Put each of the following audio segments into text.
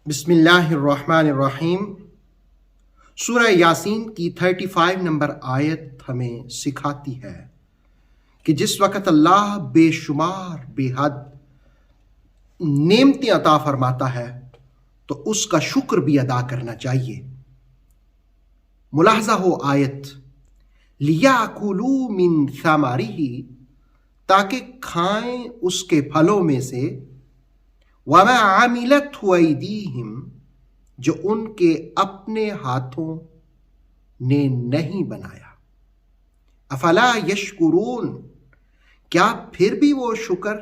بسم اللہ الرحمن الرحیم۔ سورہ یاسین کی 35 نمبر آیت ہمیں سکھاتی ہے کہ جس وقت اللہ بے شمار بے حد نعمتیں عطا فرماتا ہے تو اس کا شکر بھی ادا کرنا چاہیے۔ ملاحظہ ہو آیت، لِيَأْكُلُوا مِن ثَمَرِهِ، تاکہ کھائیں اس کے پھلوں میں سے، وَمَا عَمِلَتْهُ أَيْدِيهِمْ، جو ان کے اپنے ہاتھوں نے نہیں بنایا۔ افلا یشکرون، کیا پھر بھی وہ شکر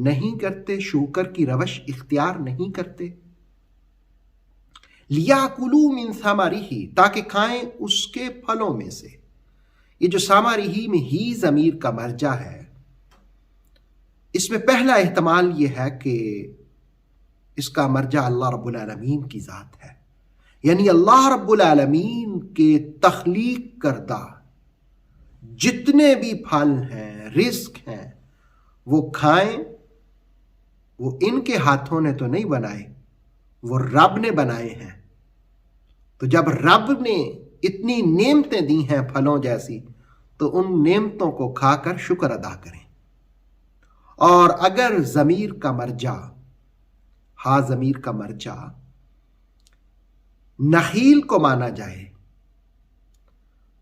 نہیں کرتے، شکر کی روش اختیار نہیں کرتے؟ لِيَأْكُلُوا مِن ثَمَرِهِ، تاکہ کھائیں اس کے پھلوں میں سے۔ یہ جو ثمرہ میں ہی ضمیر کا مرجع ہے، اس میں پہلا احتمال یہ ہے کہ اس کا مرجع اللہ رب العالمین کی ذات ہے، یعنی اللہ رب العالمین کے تخلیق کردہ جتنے بھی پھل ہیں، رزق ہیں، وہ کھائیں، وہ ان کے ہاتھوں نے تو نہیں بنائے، وہ رب نے بنائے ہیں۔ تو جب رب نے اتنی نعمتیں دی ہیں پھلوں جیسی، تو ان نعمتوں کو کھا کر شکر ادا کریں۔ اور اگر ضمیر کا مرجع، ضمیر کا مرجع نخیل کو مانا جائے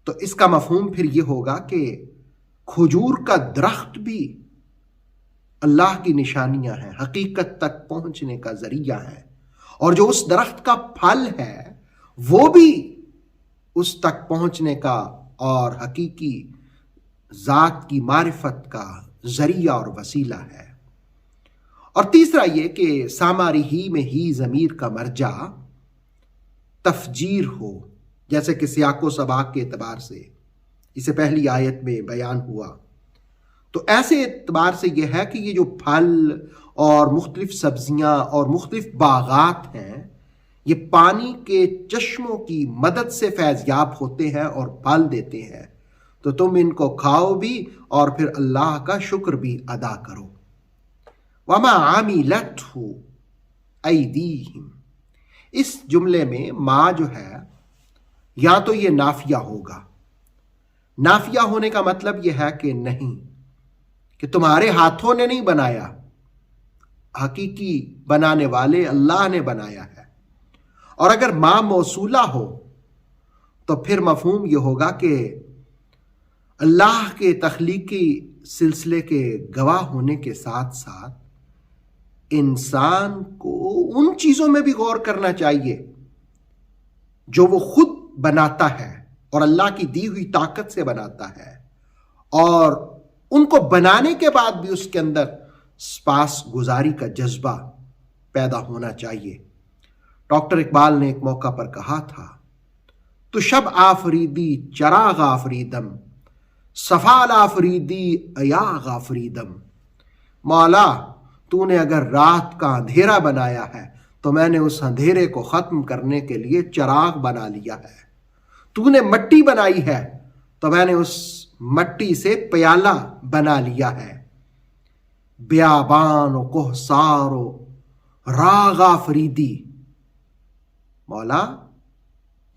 تو اس کا مفہوم پھر یہ ہوگا کہ کھجور کا درخت بھی اللہ کی نشانیاں ہیں، حقیقت تک پہنچنے کا ذریعہ ہے، اور جو اس درخت کا پھل ہے وہ بھی اس تک پہنچنے کا اور حقیقی ذات کی معرفت کا ذریعہ اور وسیلہ ہے۔ اور تیسرا یہ کہ ثمرہ میں ہی ضمیر کا مرجع تفجیر ہو، جیسے کہ سیاق و سباق کے اعتبار سے اسے پہلی آیت میں بیان ہوا، تو ایسے اعتبار سے یہ ہے کہ یہ جو پھل اور مختلف سبزیاں اور مختلف باغات ہیں، یہ پانی کے چشموں کی مدد سے فیضیاب ہوتے ہیں اور پھل دیتے ہیں، تو تم ان کو کھاؤ بھی اور پھر اللہ کا شکر بھی ادا کرو۔ وَمَا عَمِلَتْهُ أَيْدِيهِمْ، اس جملے میں ما جو ہے یا تو یہ نافیہ ہوگا، نافیہ ہونے کا مطلب یہ ہے کہ نہیں، کہ تمہارے ہاتھوں نے نہیں بنایا، حقیقی بنانے والے اللہ نے بنایا ہے۔ اور اگر ما موصولہ ہو تو پھر مفہوم یہ ہوگا کہ اللہ کے تخلیقی سلسلے کے گواہ ہونے کے ساتھ ساتھ انسان کو ان چیزوں میں بھی غور کرنا چاہیے جو وہ خود بناتا ہے اور اللہ کی دی ہوئی طاقت سے بناتا ہے، اور ان کو بنانے کے بعد بھی اس کے اندر سپاس گزاری کا جذبہ پیدا ہونا چاہیے۔ ڈاکٹر اقبال نے ایک موقع پر کہا تھا، تو شب آفریدی چراغ آفریدم، صفال آفریدی ایاغ آفریدم، مولا تو نے اگر رات کا اندھیرا بنایا ہے تو میں نے اس اندھیرے کو ختم کرنے کے لیے چراغ بنا لیا ہے، تو نے مٹی بنائی ہے تو میں نے اس مٹی سے پیالہ بنا لیا ہے، بیابان و کوہسار و راغ آفریدی، مولا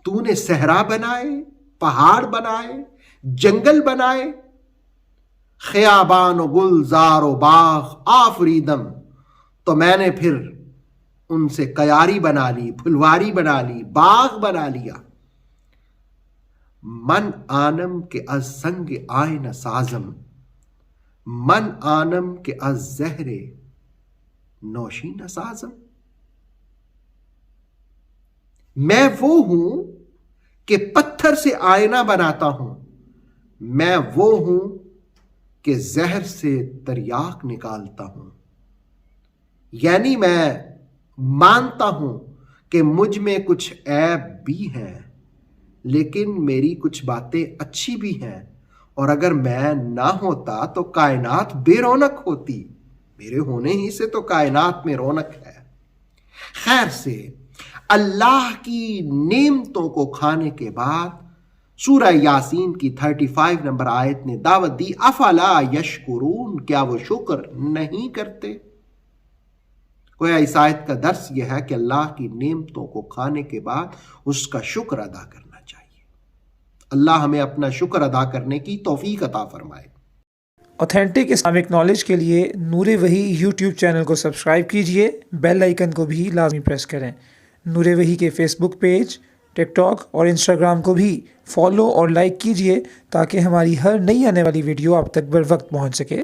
تو نے صحرا بنائے، پہاڑ بنائے، جنگل بنائے، خیابان و گلزار و باغ آفریدم، تو میں نے پھر ان سے کیاری بنا لی، پھلواری بنا لی، باغ بنا لیا۔ من آنم کے از سنگ آئین سازم، من آنم کے از زہر نوشین سازم، میں وہ ہوں کہ پتھر سے آئینہ بناتا ہوں، میں وہ ہوں کہ زہر سے تریاک نکالتا ہوں، یعنی میں مانتا ہوں کہ مجھ میں کچھ عیب بھی ہیں، لیکن میری کچھ باتیں اچھی بھی ہیں، اور اگر میں نہ ہوتا تو کائنات بے رونق ہوتی، میرے ہونے ہی سے تو کائنات میں رونق ہے۔ خیر سے اللہ کی نعمتوں کو کھانے کے بعد سورہ یاسین کی 35 نمبر آیت نے دعوت دی، افلا یشکرون، کیا وہ شکر نہیں کرتے؟ گویا اس آیت کا درس یہ ہے کہ اللہ کی نعمتوں کو کھانے کے بعد اس کا شکر ادا کرنا چاہیے۔ اللہ ہمیں اپنا شکر ادا کرنے کی توفیق عطا فرمائے۔ اوتھینٹک اسلامک نالج کے لیے نور وحی یوٹیوب چینل کو سبسکرائب کیجئے، بیل آئیکن کو بھی لازمی پریس کریں۔ نور وحی کے فیس بک پیج، ٹک ٹاک اور انسٹاگرام کو بھی فالو اور لائک کیجئے تاکہ ہماری ہر نئی آنے والی ویڈیو آپ تک بر وقت پہنچ سکے۔